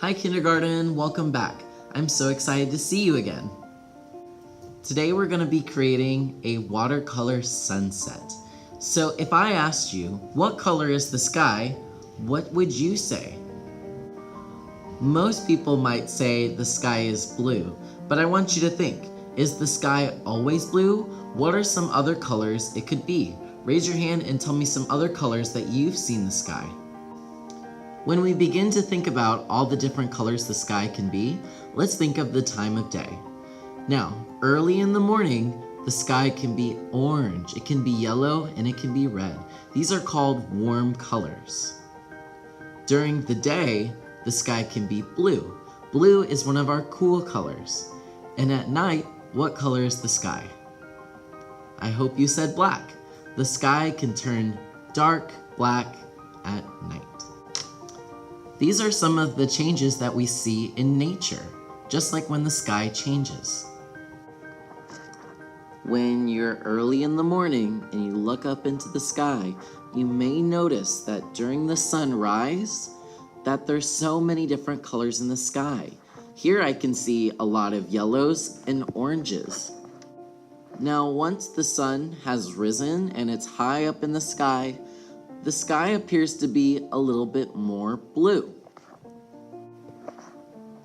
Hi kindergarten, welcome back. I'm so excited to see you again. Today we're going to be creating a watercolor sunset. So if I asked you, what color is the sky, what would you say? Most people might say the sky is blue, but I want you to think, is the sky always blue? What are some other colors it could be? Raise your hand and tell me some other colors that you've seen the sky. When we begin to think about all the different colors the sky can be, let's think of the time of day. Now, early in the morning, the sky can be orange, it can be yellow, and it can be red. These are called warm colors. During the day, the sky can be blue. Blue is one of our cool colors. And at night, what color is the sky? I hope you said black. The sky can turn dark black at night. These are some of the changes that we see in nature, just like when the sky changes. When you're early in the morning and you look up into the sky, you may notice that during the sunrise, that there's so many different colors in the sky. Here I can see a lot of yellows and oranges. Now, once the sun has risen and it's high up in the sky appears to be a little bit more blue.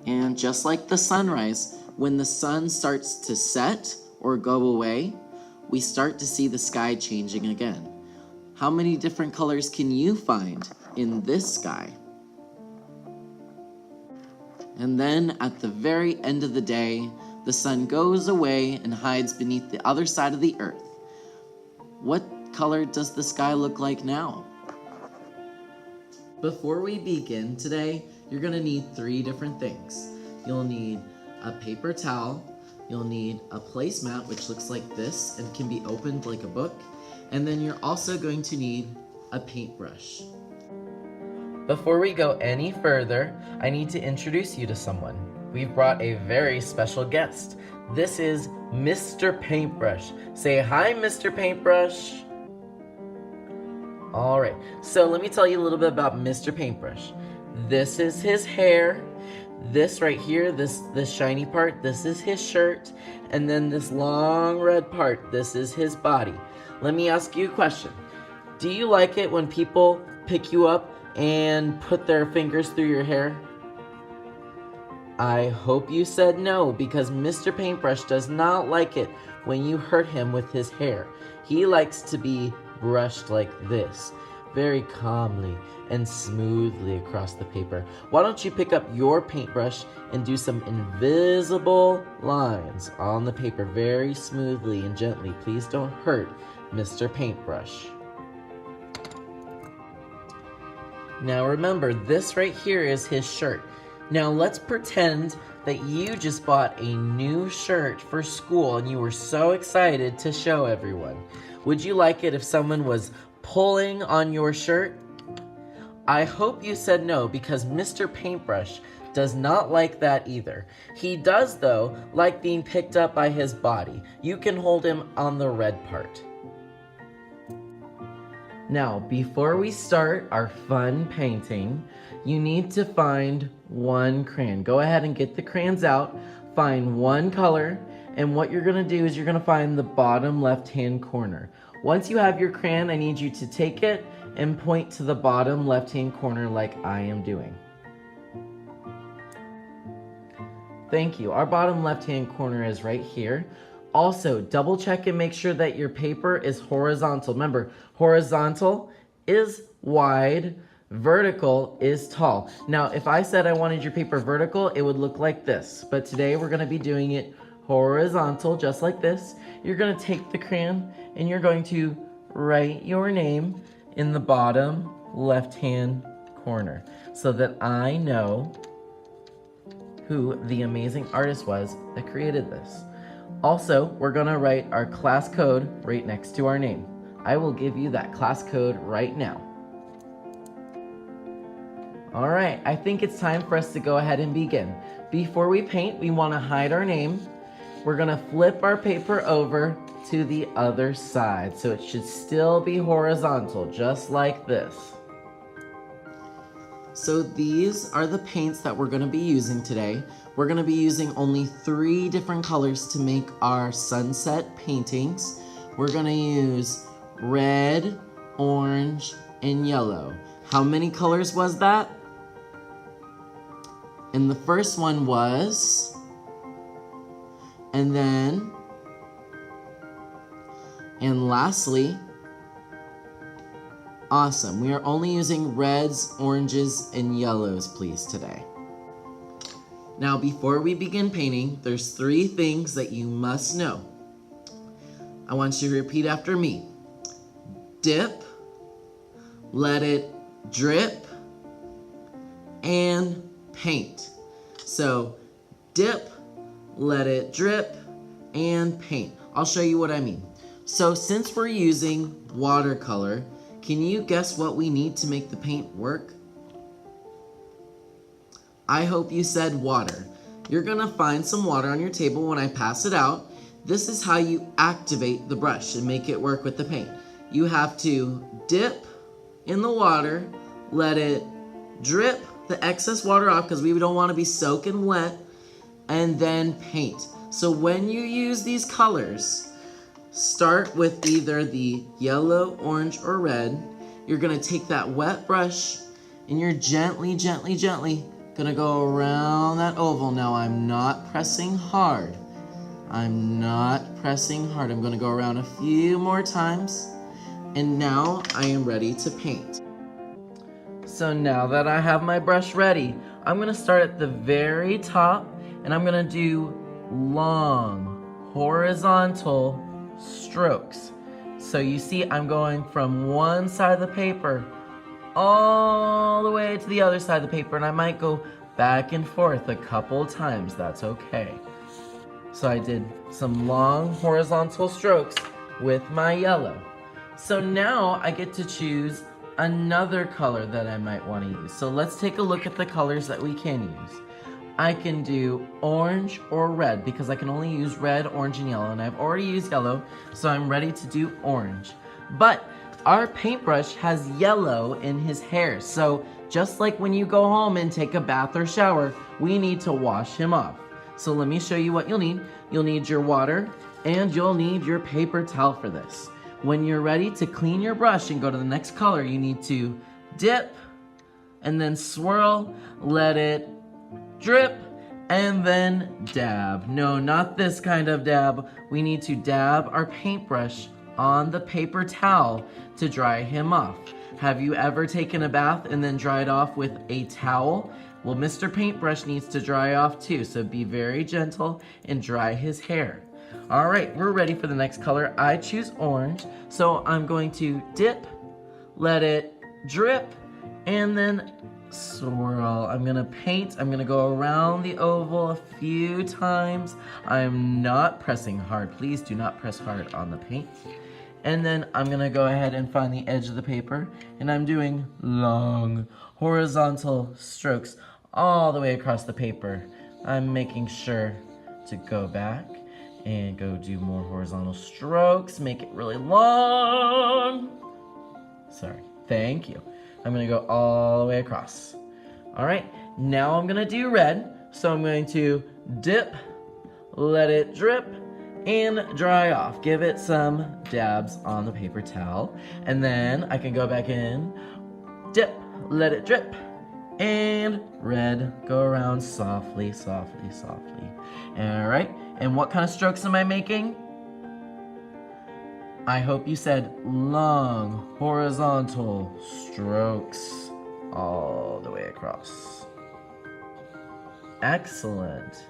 And just like the sunrise, when the sun starts to set or go away, we start to see the sky changing again. How many different colors can you find in this sky? And then at the very end of the day, the sun goes away and hides beneath the other side of the earth. What color does the sky look like now? Before we begin today, you're gonna need 3 different things. You'll need a paper towel, you'll need a placemat, which looks like this and can be opened like a book, and then you're also going to need a paintbrush. Before we go any further, I need to introduce you to someone. We've brought a very special guest. This is Mr. Paintbrush. Say hi, Mr. Paintbrush. Alright, so let me tell you a little bit about Mr. Paintbrush. This is his hair. This right here, this shiny part, this is his shirt. And then this long red part, this is his body. Let me ask you a question. Do you like it when people pick you up and put their fingers through your hair? I hope you said no, because Mr. Paintbrush does not like it when you hurt him with his hair. He likes to be brushed like this, very calmly and smoothly across the paper. Why don't you pick up your paintbrush and do some invisible lines on the paper very smoothly and gently. Please don't hurt Mr. Paintbrush. Now remember, this right here is his shirt. Now let's pretend that you just bought a new shirt for school and you were so excited to show everyone. Would you like it if someone was pulling on your shirt? I hope you said no, because Mr. Paintbrush does not like that either. He does, though, like being picked up by his body. You can hold him on the red part. Now, before we start our fun painting, you need to find one crayon. Go ahead and get the crayons out, find one color, and what you're gonna do is you're gonna find the bottom left-hand corner. Once you have your crayon, I need you to take it and point to the bottom left-hand corner like I am doing. Thank you. Our bottom left-hand corner is right here. Also, double check and make sure that your paper is horizontal. Remember, horizontal is wide, vertical is tall. Now, if I said I wanted your paper vertical, it would look like this. But today we're gonna be doing it horizontal, just like this. You're gonna take the crayon and you're going to write your name in the bottom left-hand corner so that I know who the amazing artist was that created this. Also, we're gonna write our class code right next to our name. I will give you that class code right now. All right, I think it's time for us to go ahead and begin. Before we paint, we wanna hide our name. We're gonna flip our paper over to the other side, so it should still be horizontal, just like this. So these are the paints that we're gonna be using today. We're gonna be using only 3 different colors to make our sunset paintings. We're gonna use red, orange, and yellow. How many colors was that? And the first one was, and then, and lastly, awesome. We are only using reds, oranges, and yellows, please, today. Now, before we begin painting, there's 3 things that you must know. I want you to repeat after me. Dip, let it drip, and paint. So, dip, let it drip, and paint. I'll show you what I mean. So, since we're using watercolor, can you guess what we need to make the paint work? I hope you said water. You're gonna find some water on your table when I pass it out. This is how you activate the brush and make it work with the paint. You have to dip in the water, let it drip the excess water off because we don't want to be soaking wet, and then paint. So when you use these colors, start with either the yellow, orange, or red. You're gonna take that wet brush and you're gently gonna go around that oval. Now I'm not pressing hard. I'm gonna go around a few more times. And now I am ready to paint. So now that I have my brush ready, I'm gonna start at the very top and I'm gonna do long horizontal strokes. So you see I'm going from one side of the paper all the way to the other side of the paper, and I might go back and forth a couple times. That's okay. So I did some long horizontal strokes with my yellow. So now I get to choose another color that I might want to use. So let's take a look at the colors that we can use. I can do orange or red because I can only use red, orange, and yellow, and I've already used yellow, so I'm ready to do orange. But our paintbrush has yellow in his hair, so just like when you go home and take a bath or shower, we need to wash him off. So let me show you what you'll need. You'll need your water, and you'll need your paper towel for this. When you're ready to clean your brush and go to the next color, you need to dip, and then swirl, let it drip, and then dab. No, not this kind of dab. We need to dab our paintbrush on the paper towel to dry him off. Have you ever taken a bath and then dried off with a towel? Well, Mr. Paintbrush needs to dry off too, so be very gentle and dry his hair. All right, we're ready for the next color. I choose orange, so I'm going to dip, let it drip, and then swirl. I'm gonna paint. I'm gonna go around the oval a few times. I'm not pressing hard. Please do not press hard on the paint. And then I'm gonna go ahead and find the edge of the paper, and I'm doing long horizontal strokes all the way across the paper. I'm making sure to go back and go do more horizontal strokes. Make it really long. Sorry, thank you. I'm gonna go all the way across. All right, now I'm gonna do red. So I'm going to dip, let it drip, and dry off. Give it some dabs on the paper towel. And then I can go back in, dip, let it drip, and red. Go around softly. All right, and what kind of strokes am I making? I hope you said long horizontal strokes all the way across. Excellent.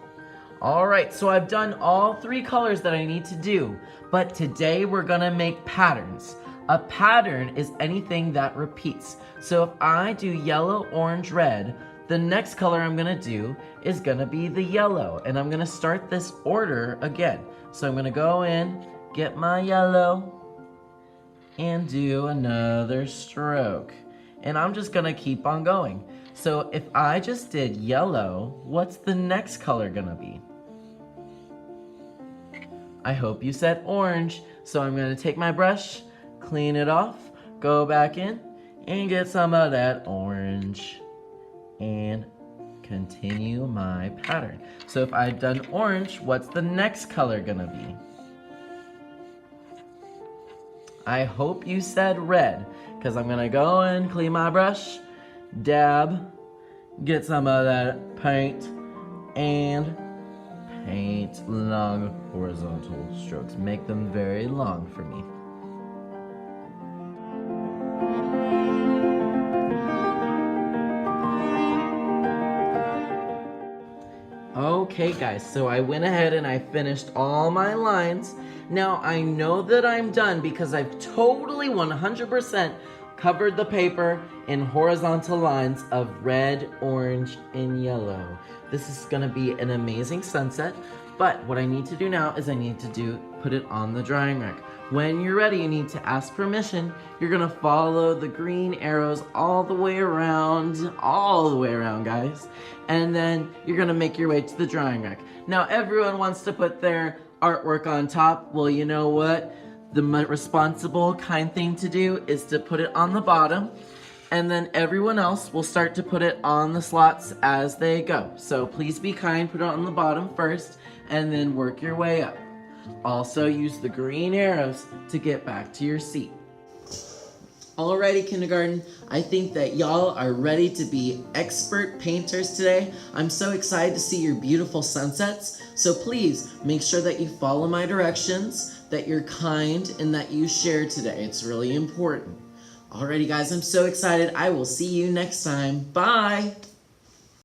All right, so I've done all 3 colors that I need to do, but today we're gonna make patterns. A pattern is anything that repeats. So if I do yellow, orange, red, the next color I'm gonna do is gonna be the yellow, and I'm gonna start this order again. So I'm gonna go in, get my yellow, and do another stroke. And I'm just gonna keep on going. So if I just did yellow, what's the next color gonna be? I hope you said orange. So I'm gonna take my brush, clean it off, go back in, and get some of that orange. and continue my pattern. So if I've done orange, what's the next color gonna be? I hope you said red, because I'm gonna go and clean my brush, dab, get some of that paint, and paint long horizontal strokes. Make them very long for me. Okay guys, so I went ahead and I finished all my lines. Now I know that I'm done because I've totally 100% covered the paper in horizontal lines of red, orange, and yellow. This is gonna be an amazing sunset, but what I need to do now is I need to put it on the drying rack. When you're ready, you need to ask permission. You're gonna follow the green arrows all the way around, guys. And then you're gonna make your way to the drying rack. Now everyone wants to put their artwork on top. Well, you know what? The responsible, kind thing to do is to put it on the bottom, and then everyone else will start to put it on the slots as they go. So please be kind, put it on the bottom first, and then work your way up. Also use the green arrows to get back to your seat. Alrighty, kindergarten, I think that y'all are ready to be expert painters today. I'm so excited to see your beautiful sunsets. So please make sure that you follow my directions, that you're kind, and that you share today. It's really important. Alrighty guys, I'm so excited. I will see you next time. Bye!